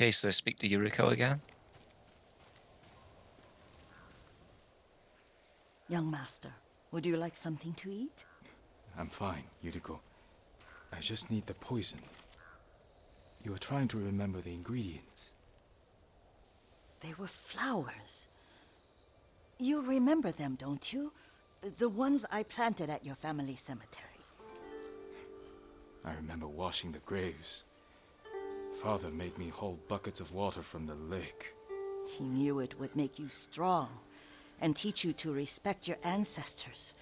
Okay, so speak to Yuriko again. Young master, would you like something to eat? I'm fine, Yuriko. I just need the poison. You are trying to remember the ingredients. They were flowers. You remember them, don't you? The ones I planted at your family cemetery. I remember washing the graves. Father made me hold buckets of water from the lake. He knew it would make you strong and teach you to respect your ancestors.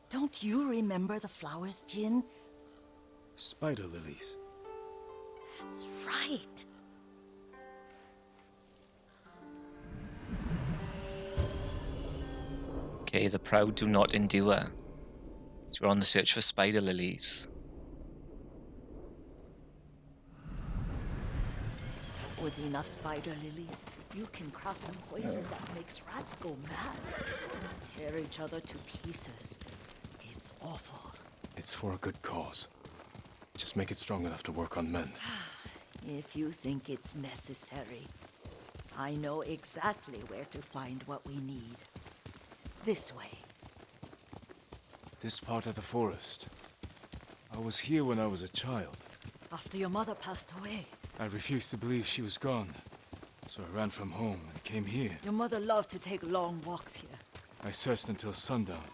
Don't you remember the flowers, Jin? Spider lilies. That's right. Okay, the proud do not endure. So we're on the search for spider lilies. With enough spider lilies, you can craft a poison that makes rats go mad. Tear each other to pieces. It's awful. It's for a good cause. Just make it strong enough to work on men. If you think it's necessary, I know exactly where to find what we need. This way. This part of the forest. I was here when I was a child. After your mother passed away. I refused to believe she was gone. So I ran from home and came here. Your mother loved to take long walks here. I searched until sundown.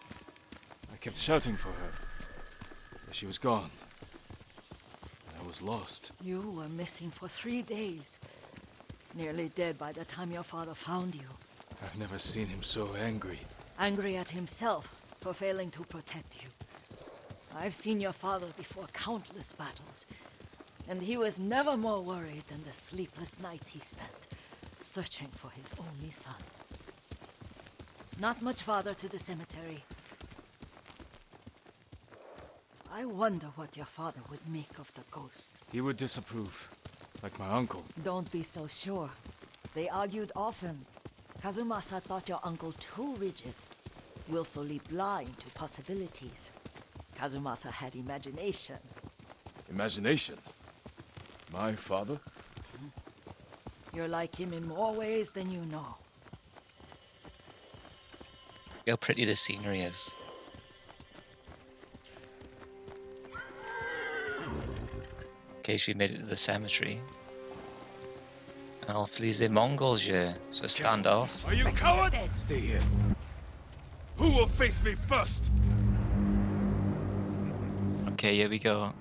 I kept shouting for her. But she was gone. I was lost. You were missing for 3 days. Nearly dead by the time your father found you. I've never seen him so angry. Angry at himself for failing to protect you. I've seen your father before countless battles, and he was never more worried than the sleepless nights he spent searching for his only son. Not much farther to the cemetery. I wonder what your father would make of the ghost. He would disapprove, like my uncle. Don't be so sure. They argued often. Kazumasa thought your uncle too rigid, willfully blind to possibilities. Kazumasa had imagination. Imagination? My father? You're like him in more ways than you know. Look how pretty the scenery is. Okay, so we made it to the cemetery. Alors, les Mongols, so stand off. Are you coward? Stay here. Who will face me first? Okay, here we go.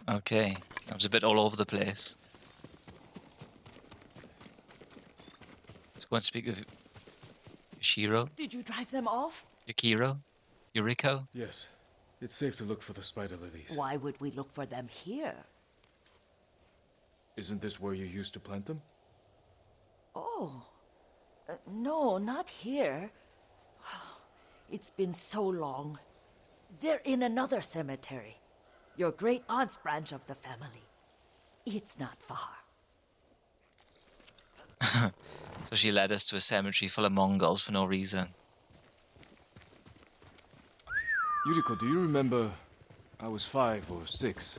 Okay, I was a bit all over the place. Let's go and speak with Shiro. Did you drive them off? Yukiro? Yuriko? Yes. It's safe to look for the spider lilies. Why would we look for them here? Isn't this where you used to plant them? Oh. No, not here. It's been so long. They're in another cemetery. Your great aunt's branch of the family. It's not far. So she led us to a cemetery full of Mongols for no reason. Yuriko, do you remember? I was 5 or 6.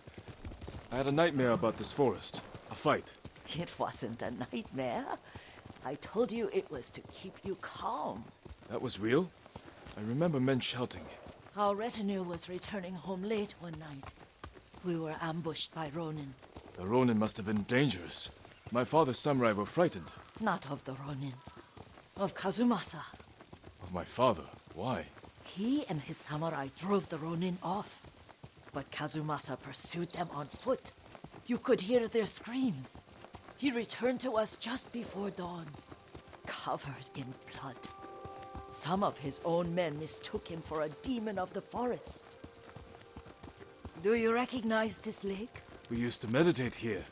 I had a nightmare about this forest. A fight. It wasn't a nightmare. I told you it was to keep you calm. That was real? I remember men shouting. Our retinue was returning home late one night. We were ambushed by Ronin. The Ronin must have been dangerous. My father's samurai were frightened. Not of the Ronin. Of Kazumasa. Of my father? Why? He and his samurai drove the Ronin off. But Kazumasa pursued them on foot. You could hear their screams. He returned to us just before dawn, covered in blood. Some of his own men mistook him for a demon of the forest. Do you recognize this lake? We used to meditate here.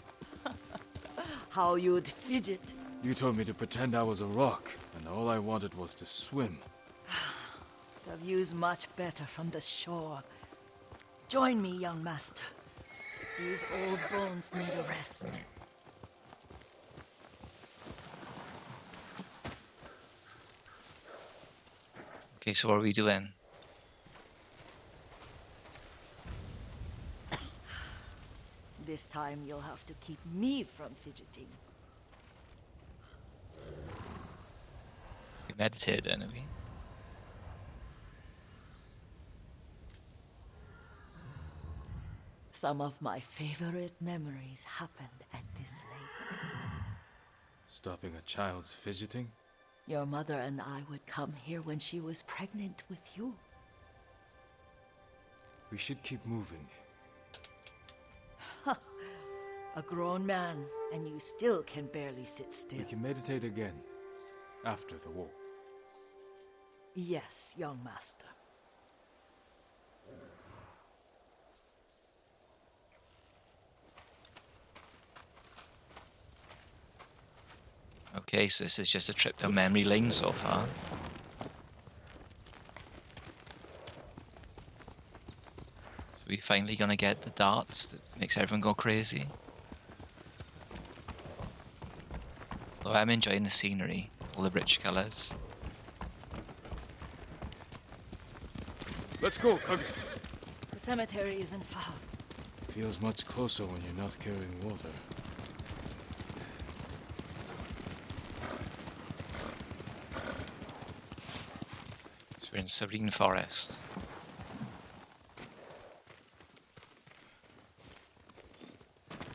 How you'd fidget. You told me to pretend I was a rock, and all I wanted was to swim. The view's much better from the shore. Join me, young master. These old bones need a rest. Okay, so what are we doing? This time you'll have to keep me from fidgeting. We meditated, didn't we? Some of my favorite memories happened at this lake. Stopping a child's fidgeting? Your mother and I would come here when she was pregnant with you. We should keep moving. A grown man, and you still can barely sit still. We can meditate again. After the war. Yes, young master. Okay, so this is just a trip down memory lane so far. So we finally gonna get the darts that makes everyone go crazy. Though I'm enjoying the scenery, all the rich colours. Let's go, Kage. The cemetery isn't far. Feels much closer when you're not carrying water. So we're in Serene Forest.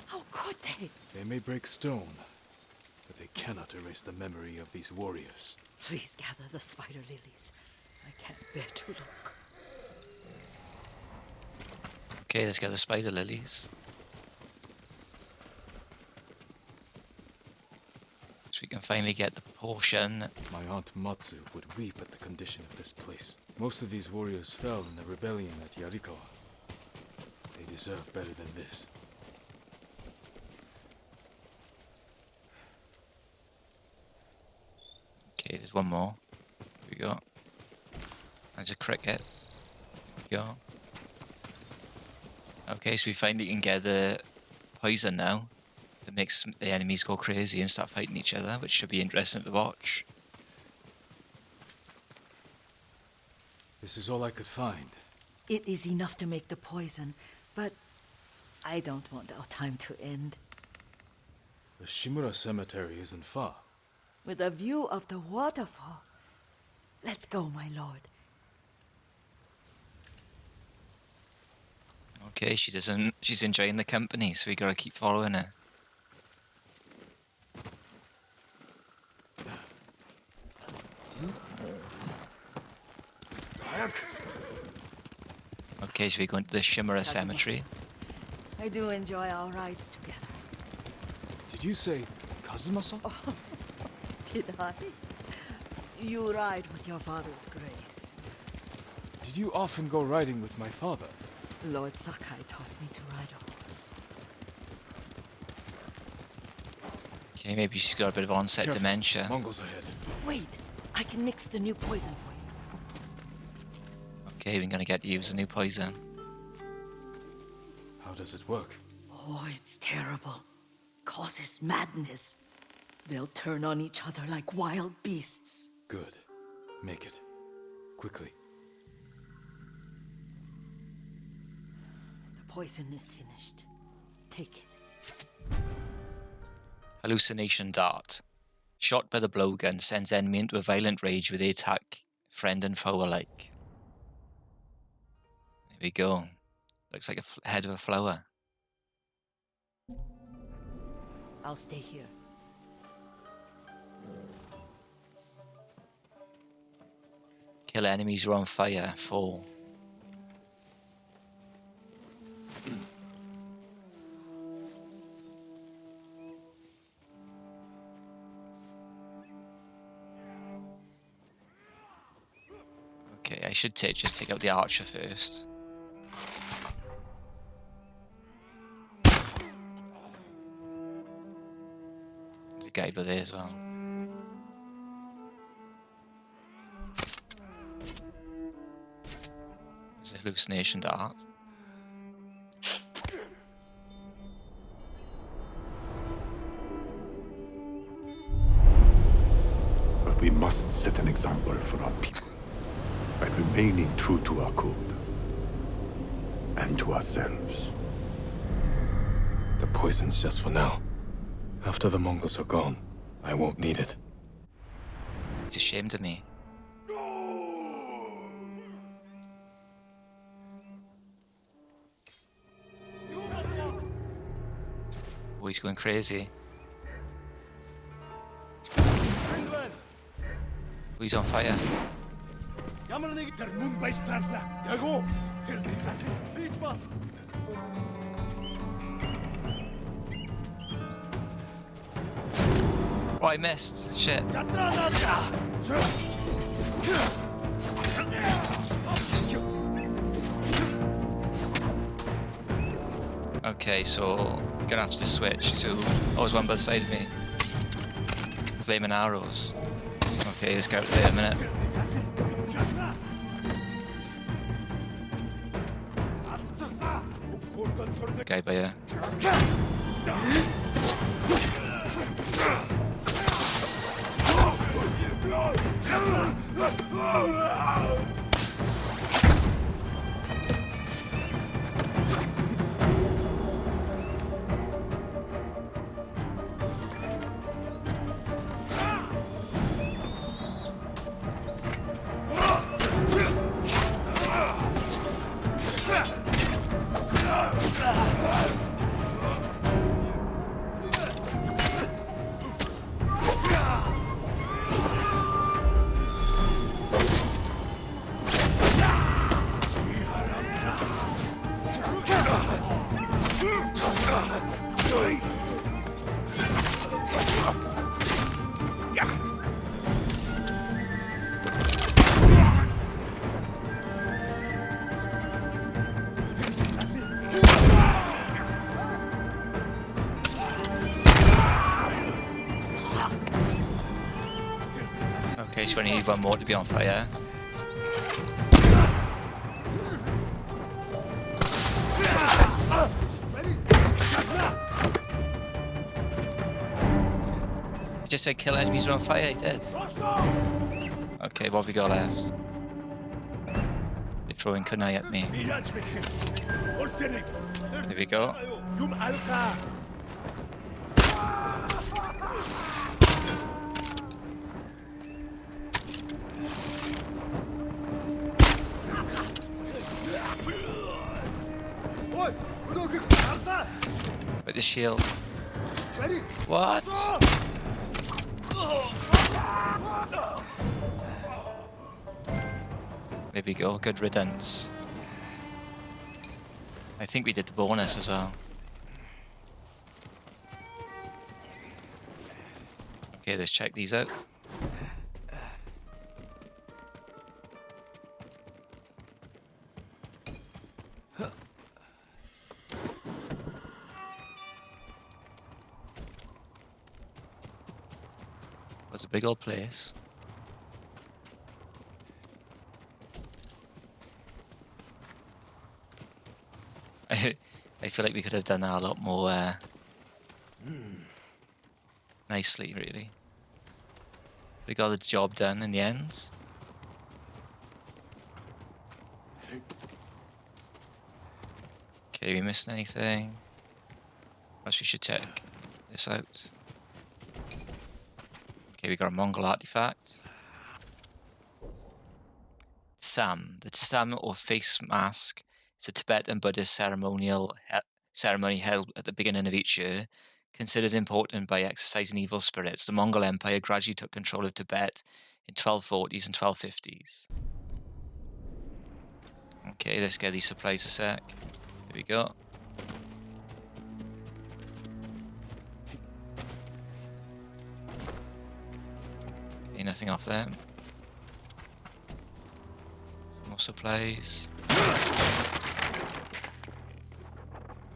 How could they? They may break stone, but they cannot erase the memory of these warriors. Please gather the spider lilies. I can't bear to look. Okay, let's get the spider lilies. So we can finally get the potion. My aunt Matsu would weep at the condition of this place. Most of these warriors fell in the rebellion at Yuriko. They deserve better than this. Okay, there's one more. Here we go. There's a cricket. Here we go. Okay, so we finally can get the poison now. That makes the enemies go crazy and start fighting each other, which should be interesting to watch. This is all I could find. It is enough to make the poison, but I don't want our time to end. The Shimura Cemetery isn't far. With a view of the waterfall. Let's go, my lord. Okay, she's enjoying the company, so we gotta keep following her. Okay, so we go into the Shimura Cemetery. I do enjoy our rides together. Did you say Kazuma-san? Did I? You ride with your father's grace. Did you often go riding with my father? Lord Sakai taught me to ride a horse. Okay, maybe she's got a bit of onset Careful. dementia. Mongols ahead. Wait, I can mix the new poison for you. Okay, we're gonna get to use the new poison. How does it work? Oh, it's terrible. Causes madness. They'll turn on each other like wild beasts. Good. Make it. Quickly. The poison is finished. Take it. Hallucination dart. Shot by the blowgun sends enemy into a violent rage with the attack, friend and foe alike. There we go. Looks like a head of a flower. I'll stay here. Kill enemies who are on fire. 4. Okay, I should just take out the archer first. There's a guy by there as well. There's a hallucination dart. But we must set an example for our people by remaining true to our code and to ourselves. The poison's just for now. After the Mongols are gone, I won't need it. He's ashamed of me. Oh, he's going crazy. Oh, he's on fire. Oh, I missed. Shit. Okay, so we're gonna have to switch to... Oh, there's one by the side of me. Flaming arrows. Okay, let's go out there a minute. Guy by here. Okay, so we need one more to be on fire. I just said kill enemies who are on fire, he did. Okay, what have we got left? They're throwing kunai at me. There we go. With the shield. What? There we go, good riddance. I think we did the bonus as well. Okay, let's check these out. It's a big old place. I feel like we could have done that a lot more nicely, really. We got the job done in the end. Okay, we missed anything? Perhaps we should check this out. Okay, we got a Mongol artifact. Tsam. The Tsam, or face mask, is a Tibetan Buddhist ceremony held at the beginning of each year. Considered important by exorcising evil spirits, the Mongol Empire gradually took control of Tibet in 1240s and 1250s. Okay, let's get these supplies a sec. Here we go. Okay, nothing off them. Some more supplies.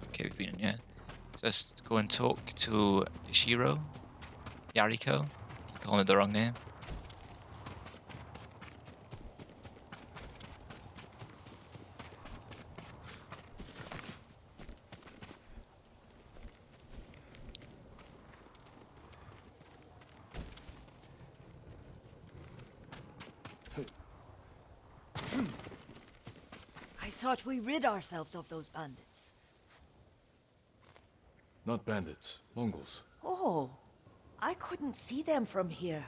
Okay, we've been in here. Just go and talk to Yuriko. Keep calling it the wrong name. I thought we rid ourselves of those bandits. Not bandits, Mongols. Oh, I couldn't see them from here.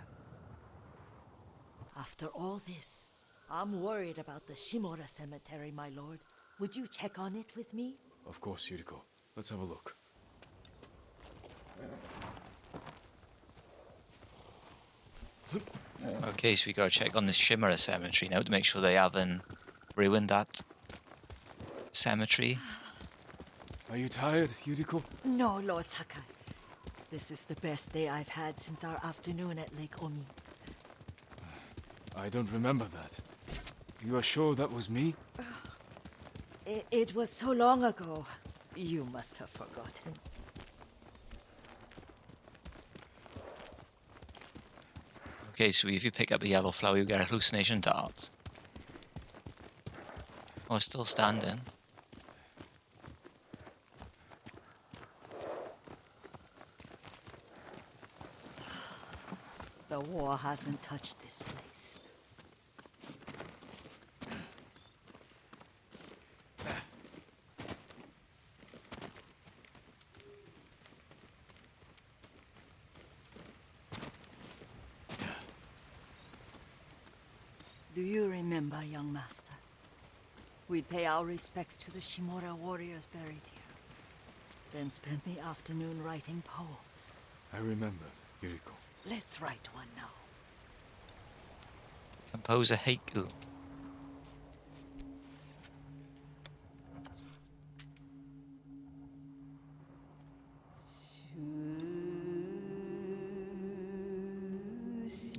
After all this, I'm worried about the Shimura cemetery, my lord. Would you check on it with me? Of course, Yuriko. Let's have a look. Okay, so we gotta check on this Shimura cemetery now to make sure they haven't ruined that cemetery. Are you tired, Yuriko? No, Lord Sakai. This is the best day I've had since our afternoon at Lake Omi. I don't remember that. You are sure that was me? It was so long ago. You must have forgotten. Okay, so if you pick up a yellow flower, you get a hallucination dart. Oh, it's still standing. The war hasn't touched this place. Do you remember, young master? We'd pay our respects to the Shimura warriors buried here, then spend the afternoon writing poems. I remember, Yuriko. Let's write one now. Compose a haiku.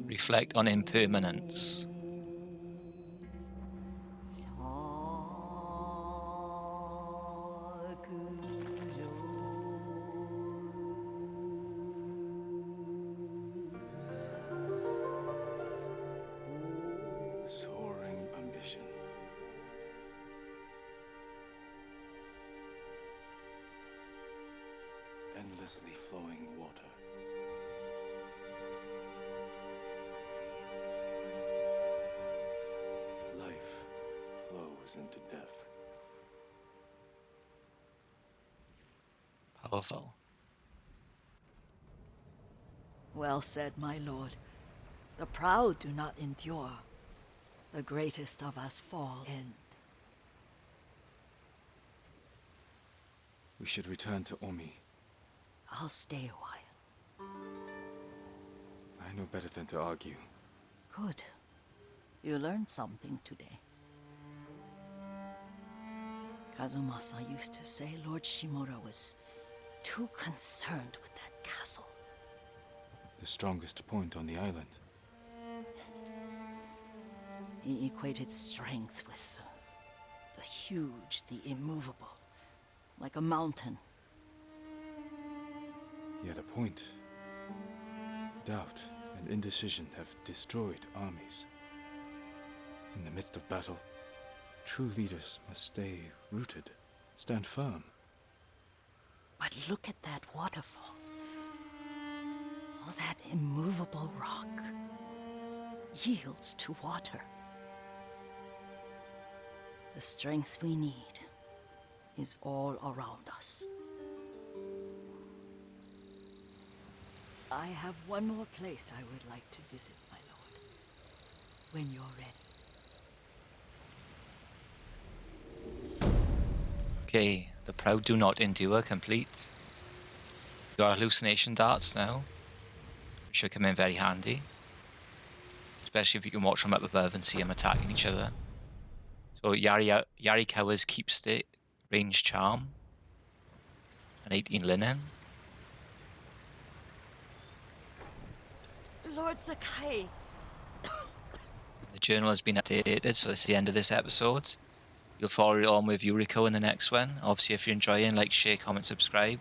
Reflect on impermanence. Soaring ambition. Endlessly flowing water. Life flows into death. Powerful. Well said, my lord. The proud do not endure. The greatest of us fall end. We should return to Omi. I'll stay a while. I know better than to argue. Good. You learned something today. Kazumasa used to say Lord Shimura was too concerned with that castle. The strongest point on the island. He equated strength with the huge, the immovable, like a mountain. Yet a point. Doubt and indecision have destroyed armies. In the midst of battle, true leaders must stay rooted, stand firm. But look at that waterfall. All that immovable rock yields to water. The strength we need is all around us. I have one more place I would like to visit, my lord. When you're ready. Okay, the proud do not endure complete. Your hallucination darts now, which should come in very handy. Especially if you can watch them up above and see them attacking each other. So Yarikawa's keepsake, range charm, and 18 linen. Lord Sakai. The journal has been updated, so this is the end of this episode. You'll follow on with Yuriko in the next one. Obviously, if you're enjoying, like, share, comment, subscribe.